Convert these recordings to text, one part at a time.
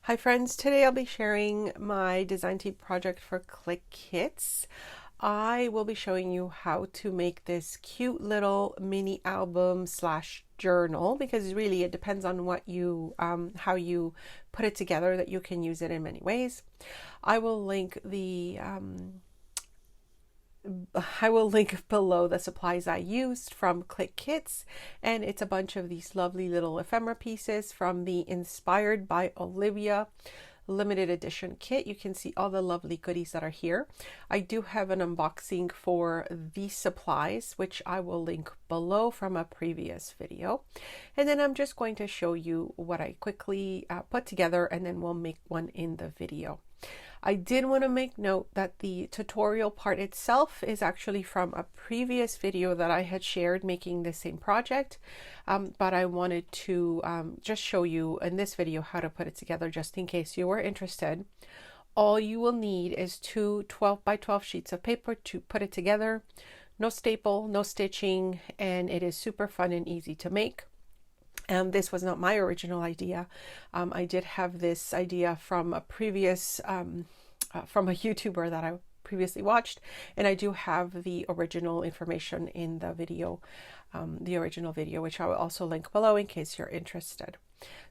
Hi friends, today I'll be sharing my design team project for Clique Kits. I will be showing you how to make this cute little mini album slash journal, because really it depends on what you how you put it together, that you can use it in many ways. I will link below the supplies I used from Clique Kits, and it's a bunch of these lovely little ephemera pieces from the Inspired by Olivia limited edition kit. You can see all the lovely goodies that are here. I do have an unboxing for these supplies, which I will link below from a previous video. And then I'm just going to show you what I quickly put together, and then we'll make one in the video. I did want to make note that the tutorial part itself is actually from a previous video that I had shared making the same project, but I wanted to just show you in this video how to put it together, just in case you were interested. All you will need is two 12 by 12 sheets of paper to put it together. No staple, no stitching, and it is super fun and easy to make. This was not my original idea. I did have this idea from a previous from a YouTuber that I previously watched, and I do have the original information in the video, which I will also link below in case you're interested.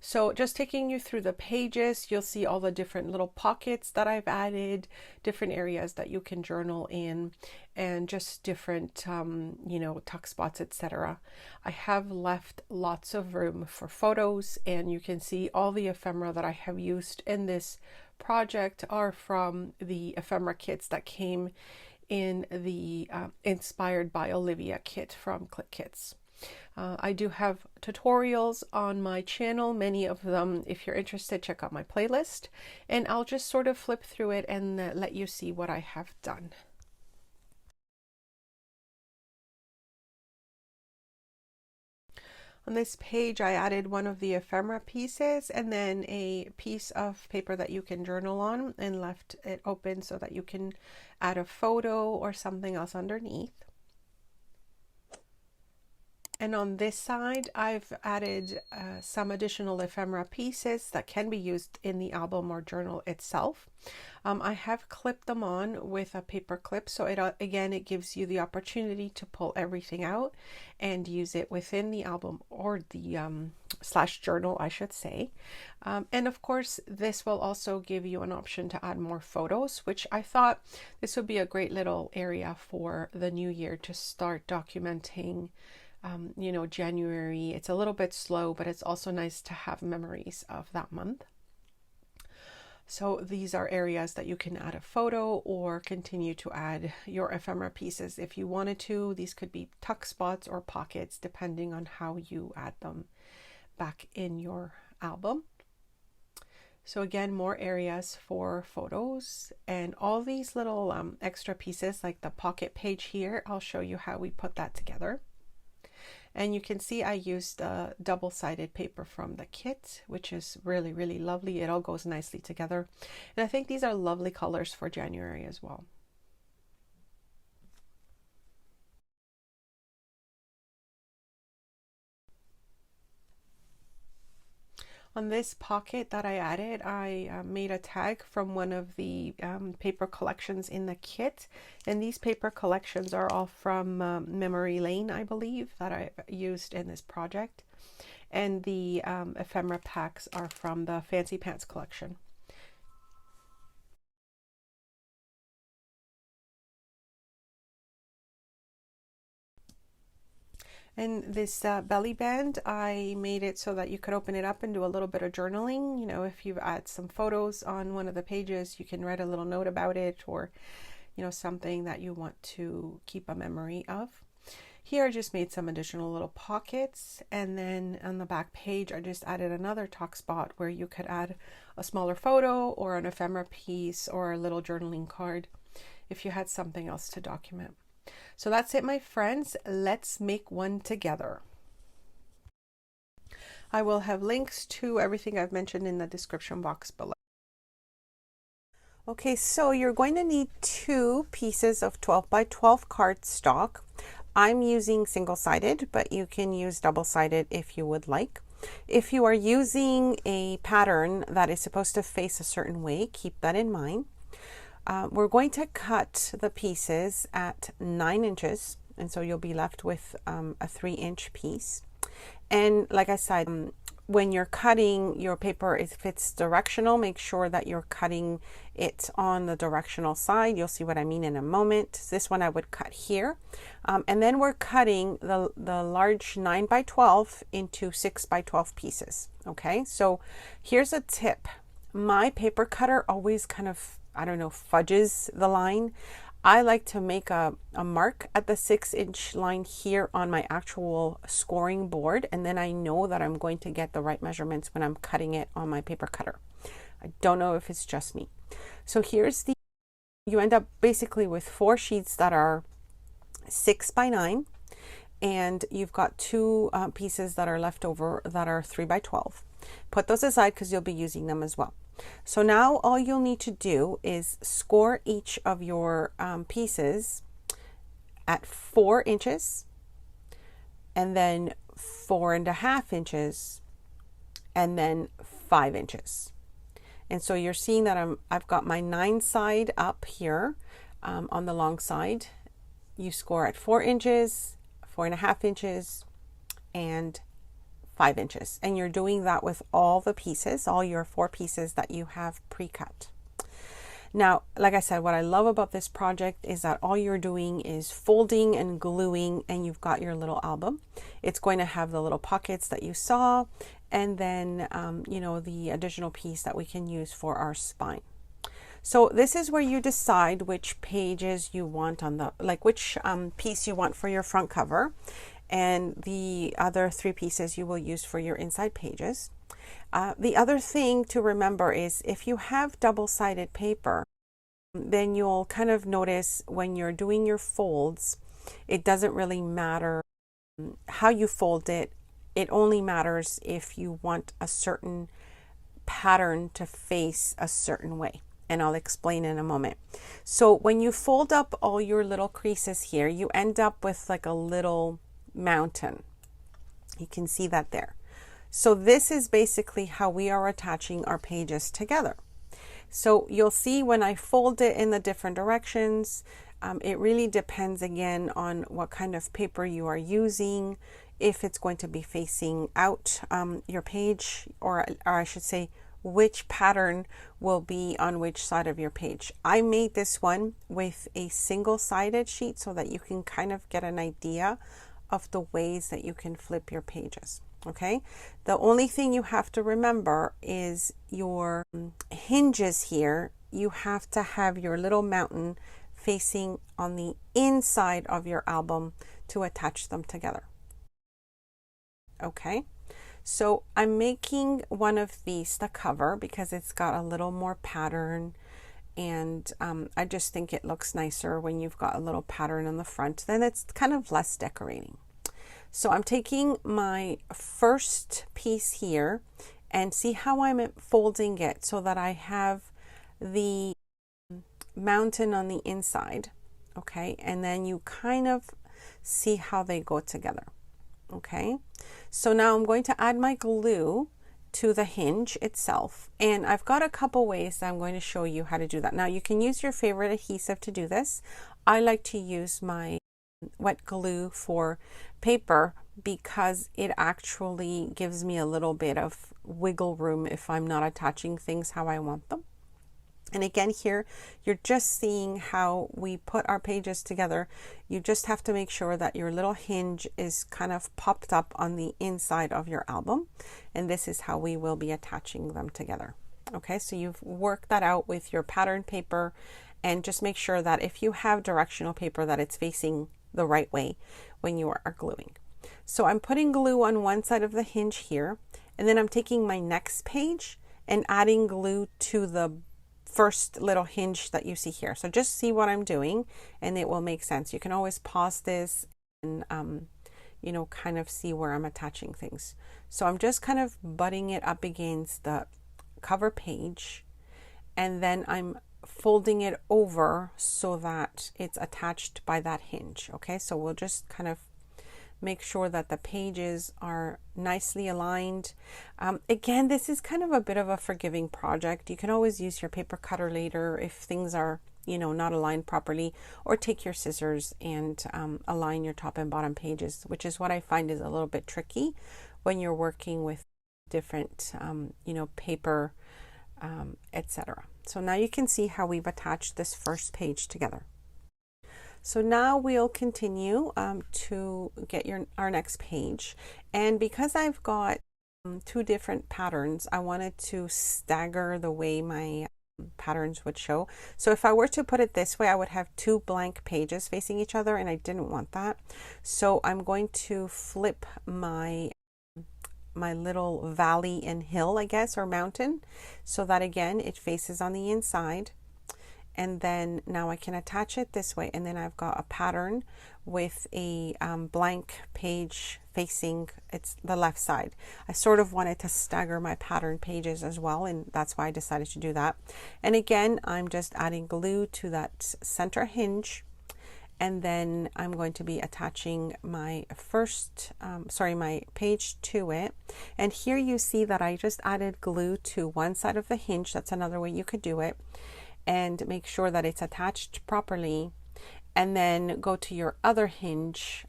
So just taking you through the pages, you'll see all the different little pockets that I've added, different areas that you can journal in, and just different tuck spots, etc. I have left lots of room for photos, and you can see all the ephemera that I have used in this project are from the ephemera kits that came in the Inspired by Olivia kit from Clique Kits. I do have tutorials on my channel, many of them. If you're interested, check out my playlist, and I'll just sort of flip through it and let you see what I have done. On this page, I added one of the ephemera pieces and then a piece of paper that you can journal on, and left it open so that you can add a photo or something else underneath. And on this side, I've added some additional ephemera pieces that can be used in the album or journal itself. I have clipped them on with a paper clip, so it gives you the opportunity to pull everything out and use it within the album or the slash journal, I should say. And of course, this will also give you an option to add more photos, which I thought this would be a great little area for the new year to start documenting. January, it's a little bit slow, but it's also nice to have memories of that month. So these are areas that you can add a photo or continue to add your ephemera pieces if you wanted to. These could be tuck spots or pockets, depending on how you add them back in your album. So again, more areas for photos, and all these little extra pieces like the pocket page here, I'll show you how we put that together. And you can see I used double-sided paper from the kit, which is really, really lovely. It all goes nicely together. And I think these are lovely colors for January as well. On this pocket that I added, I made a tag from one of the paper collections in the kit. And these paper collections are all from Memory Lane, I believe, that I used in this project. And the ephemera packs are from the Fancy Pants collection. And this belly band, I made it so that you could open it up and do a little bit of journaling. You know, if you add some photos on one of the pages, you can write a little note about it, or, something that you want to keep a memory of. Here I just made some additional little pockets, and then on the back page I just added another tuck spot where you could add a smaller photo or an ephemera piece or a little journaling card if you had something else to document. So that's it, my friends. Let's make one together. I will have links to everything I've mentioned in the description box below. Okay, so you're going to need two pieces of 12 by 12 cardstock. I'm using single-sided, but you can use double-sided if you would like. If you are using a pattern that is supposed to face a certain way, keep that in mind. We're going to cut the pieces at 9 inches, and so you'll be left with a 3-inch piece. And like I said, when you're cutting your paper, if it's directional, make sure that you're cutting it on the directional side. You'll see what I mean in a moment. This one I would cut here. And then we're cutting the large 9 by 12 into 6 by 12 pieces. Okay, so here's a tip. My paper cutter always kind of, I don't know, fudges the line. I like to make a mark at the 6-inch line here on my actual scoring board, and then I know that I'm going to get the right measurements when I'm cutting it on my paper cutter. I don't know if it's just me. So here's you end up basically with 4 sheets that are 6 by 9, and you've got 2 pieces that are left over that are 3 by 12. Put those aside because you'll be using them as well. So now all you'll need to do is score each of your pieces at 4 inches, and then 4.5 inches, and then 5 inches. And so you're seeing that I've got my 9 side up here on the long side. You score at 4 inches, 4.5 inches, and 5 inches, and you're doing that with all the pieces, all your 4 pieces that you have pre-cut. Now, like I said, what I love about this project is that all you're doing is folding and gluing, and you've got your little album. It's going to have the little pockets that you saw, and then you know, the additional piece that we can use for our spine. So this is where you decide which pages you want on the, like which piece you want for your front cover, and the other 3 pieces you will use for your inside pages. The other thing to remember is if you have double-sided paper, then you'll kind of notice when you're doing your folds, it doesn't really matter how you fold it. It only matters if you want a certain pattern to face a certain way. And I'll explain in a moment. So when you fold up all your little creases here, you end up with like a little mountain. You can see that there. So this is basically how we are attaching our pages together. So you'll see when I fold it in the different directions, it really depends again on what kind of paper you are using, if it's going to be facing out your page, or I should say which pattern will be on which side of your page. I made this one with a single-sided sheet so that you can kind of get an idea of the ways that you can flip your pages. Okay, the only thing you have to remember is your hinges here. You have to have your little mountain facing on the inside of your album to attach them together. Okay, so I'm making one of these the cover because it's got a little more pattern, and I just think it looks nicer when you've got a little pattern on the front. Then it's kind of less decorating. So I'm taking my first piece here and see how I'm folding it so that I have the mountain on the inside. Okay, and then you kind of see how they go together. Okay, so now I'm going to add my glue to the hinge itself, and I've got a couple ways that I'm going to show you how to do that. Now you can use your favorite adhesive to do this. I like to use my wet glue for paper because it actually gives me a little bit of wiggle room if I'm not attaching things how I want them. And again, here you're just seeing how we put our pages together. You just have to make sure that your little hinge is kind of popped up on the inside of your album, and this is how we will be attaching them together. Okay, so you've worked that out with your pattern paper, and just make sure that if you have directional paper that it's facing the right way when you are gluing. So I'm putting glue on one side of the hinge here, and then I'm taking my next page and adding glue to the first little hinge that you see here. So just see what I'm doing and it will make sense. You can always pause this and you know, kind of see where I'm attaching things. So I'm just kind of butting it up against the cover page, and then I'm folding it over so that it's attached by that hinge. Okay, so we'll just kind of Make sure that the pages are nicely aligned. Again, this is kind of a bit of a forgiving project. You can always use your paper cutter later if things are, you know, not aligned properly, or take your scissors and align your top and bottom pages, which is what I find is a little bit tricky when you're working with different, you know, paper, etc. So now you can see how we've attached this first page together. So now we'll continue to get our next page. And because I've got two different patterns, I wanted to stagger the way my patterns would show. So if I were to put it this way, I would have two blank pages facing each other, and I didn't want that. So I'm going to flip my little valley and hill, I guess, or mountain, so that again it faces on the inside. And then now I can attach it this way, and then I've got a pattern with a blank page facing the left side. I sort of wanted to stagger my pattern pages as well, and that's why I decided to do that. And again, I'm just adding glue to that center hinge, and then I'm going to be attaching my my page to it. And here you see that I just added glue to one side of the hinge. That's another way you could do it. And make sure that it's attached properly, and then go to your other hinge,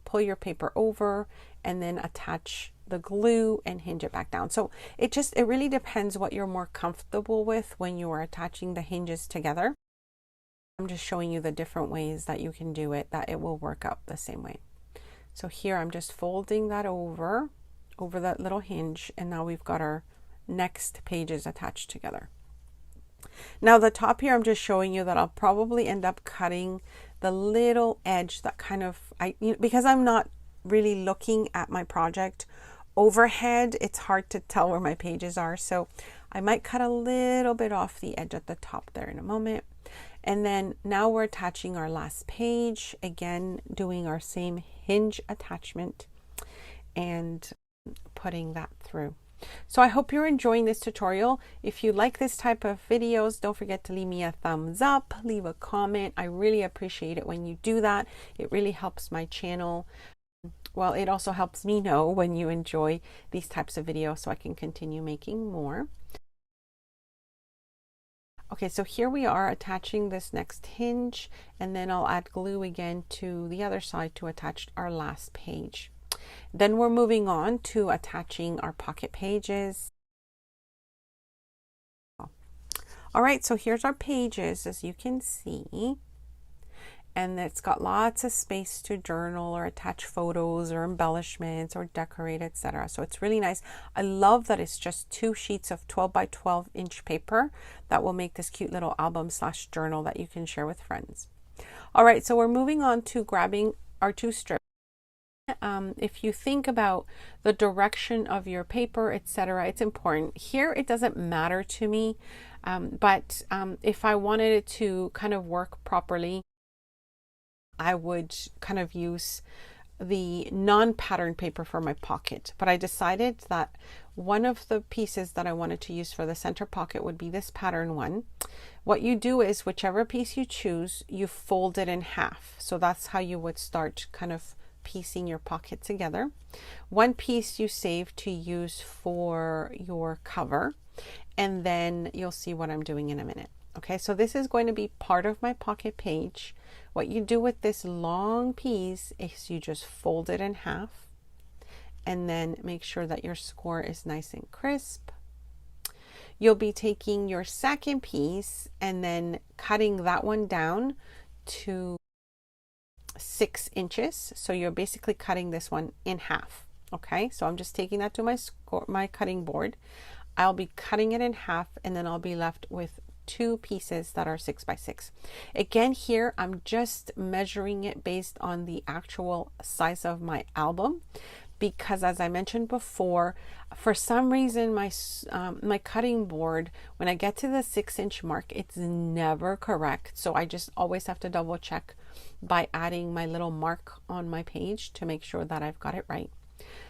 pull your paper over, and then attach the glue and hinge it back down. So it really depends what you're more comfortable with when you are attaching the hinges together. I'm just showing you the different ways that you can do it, that it will work out the same way. So here I'm just folding that over that little hinge, and now we've got our next pages attached together. Now the top here, I'm just showing you that I'll probably end up cutting the little edge that kind of, because I'm not really looking at my project overhead, it's hard to tell where my pages are. So I might cut a little bit off the edge at the top there in a moment. And then now we're attaching our last page, again doing our same hinge attachment and putting that through. So I hope you're enjoying this tutorial. If you like this type of videos, don't forget to leave me a thumbs up, leave a comment. I really appreciate it when you do that. It really helps my channel. Well, it also helps me know when you enjoy these types of videos so I can continue making more. Okay, so here we are attaching this next hinge, and then I'll add glue again to the other side to attach our last page. Then we're moving on to attaching our pocket pages. All right, so here's our pages, as you can see, and it's got lots of space to journal or attach photos or embellishments or decorate, etc. So it's really nice. I love that it's just 2 sheets of 12 by 12 inch paper that will make this cute little album / journal that you can share with friends. All right, so we're moving on to grabbing our 2 strips. If you think about the direction of your paper, etc., it's important. Here it doesn't matter to me, but if I wanted it to kind of work properly, I would kind of use the non-pattern paper for my pocket. But I decided that one of the pieces that I wanted to use for the center pocket would be this pattern one. What you do is whichever piece you choose, you fold it in half. So that's how you would start kind of piecing your pocket together. One piece you save to use for your cover, and then you'll see what I'm doing in a minute. Okay, so this is going to be part of my pocket page. What you do with this long piece is you just fold it in half, and then make sure that your score is nice and crisp. You'll be taking your second piece and then cutting that one down to 6 inches. So you're basically cutting this one in half. Okay, so I'm just taking that to my cutting board. I'll be cutting it in half, and then I'll be left with 2 pieces that are 6 by 6. Again, here I'm just measuring it based on the actual size of my album, because as I mentioned before, for some reason my cutting board, when I get to the 6-inch mark, it's never correct. So I just always have to double check by adding my little mark on my page to make sure that I've got it right.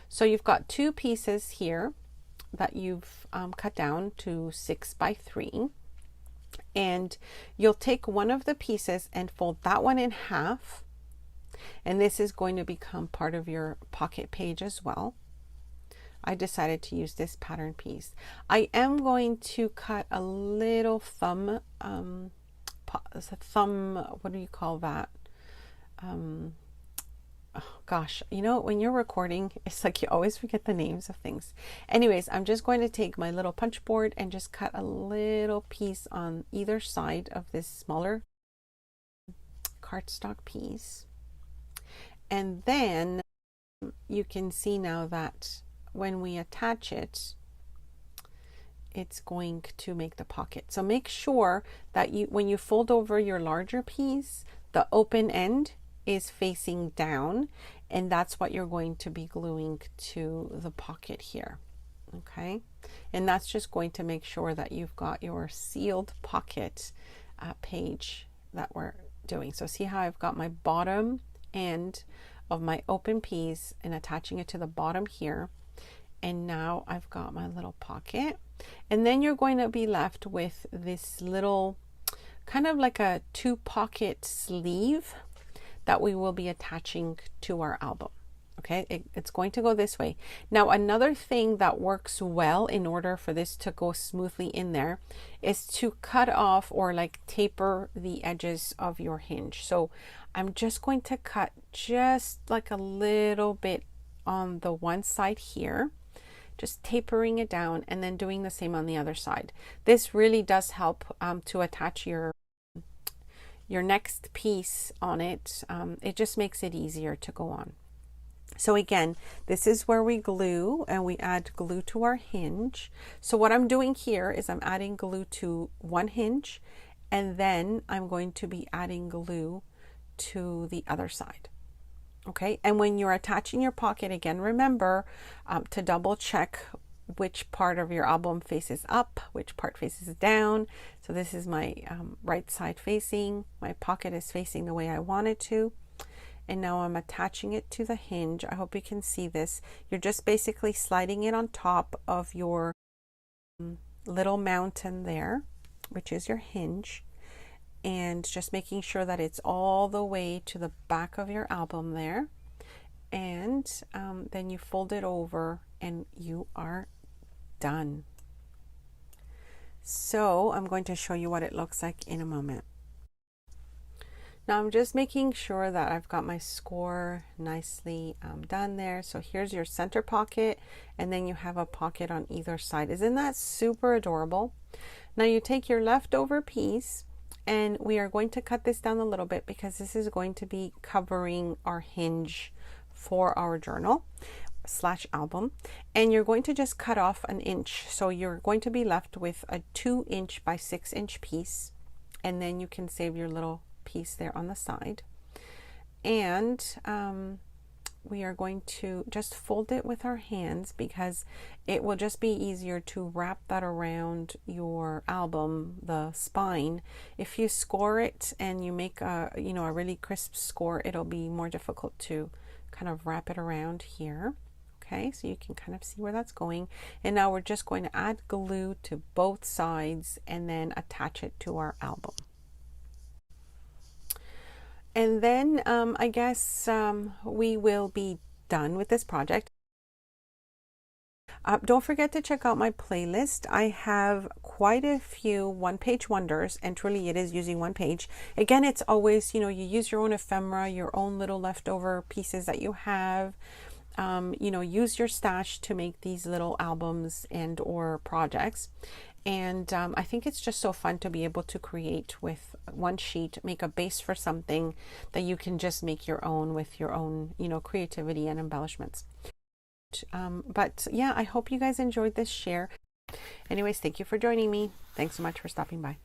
So you've got 2 pieces here that you've cut down to 6 by 3, and you'll take one of the pieces and fold that one in half, And this is going to become part of your pocket page as well. I decided to use this pattern piece. I am going to cut a little thumb, what do you call that? Oh gosh, you know, when you're recording, it's like you always forget the names of things. Anyways, I'm just going to take my little punch board and just cut a little piece on either side of this smaller cardstock piece. And then you can see now that when we attach it, it's going to make the pocket. So make sure that when you fold over your larger piece, the open end is facing down, and that's what you're going to be gluing to the pocket here. Okay, and that's just going to make sure that you've got your sealed pocket page that we're doing. So see how I've got my bottom end of my open piece and attaching it to the bottom here, and now I've got my little pocket. And then you're going to be left with this little kind of like a 2-pocket sleeve that we will be attaching to our album. Okay, it's going to go this way. Now, another thing that works well in order for this to go smoothly in there is to cut off or like taper the edges of your hinge. So I'm just going to cut just like a little bit on the one side here, just tapering it down, and then doing the same on the other side. This really does help to attach your next piece on it. It just makes it easier to go on. So again, this is where we glue, and we add glue to our hinge. So what I'm doing here is I'm adding glue to one hinge, and then I'm going to be adding glue to the other side. Okay, and when you're attaching your pocket, again, remember to double check which part of your album faces up, which part faces down. So this is my right side facing. My pocket is facing the way I want it to. And now I'm attaching it to the hinge. I hope you can see this. You're just basically sliding it on top of your little mountain there, which is your hinge, and just making sure that it's all the way to the back of your album there. And then you fold it over and you are done. So I'm going to show you what it looks like in a moment. Now I'm just making sure that I've got my score nicely done there. So here's your center pocket, and then you have a pocket on either side. Isn't that super adorable? Now you take your leftover piece, and we are going to cut this down a little bit because this is going to be covering our hinge for our journal / album, and you're going to just cut off an inch. So you're going to be left with a 2-inch by 6-inch piece, and then you can save your little piece there on the side. And we are going to just fold it with our hands because it will just be easier to wrap that around your album, the spine. If you score it and you make a really crisp score, it'll be more difficult to kind of wrap it around here. Okay, so you can kind of see where that's going. And now we're just going to add glue to both sides and then attach it to our album. And then I guess we will be done with this project. Don't forget to check out my playlist. I have quite a few one-page wonders, and truly it is using one page. Again, it's always, you use your own ephemera, your own little leftover pieces that you have. Use your stash to make these little albums and or projects. And I think it's just so fun to be able to create with one sheet, make a base for something that you can just make your own with your own, creativity and embellishments. But yeah, I hope you guys enjoyed this share. Anyways, thank you for joining me. Thanks so much for stopping by.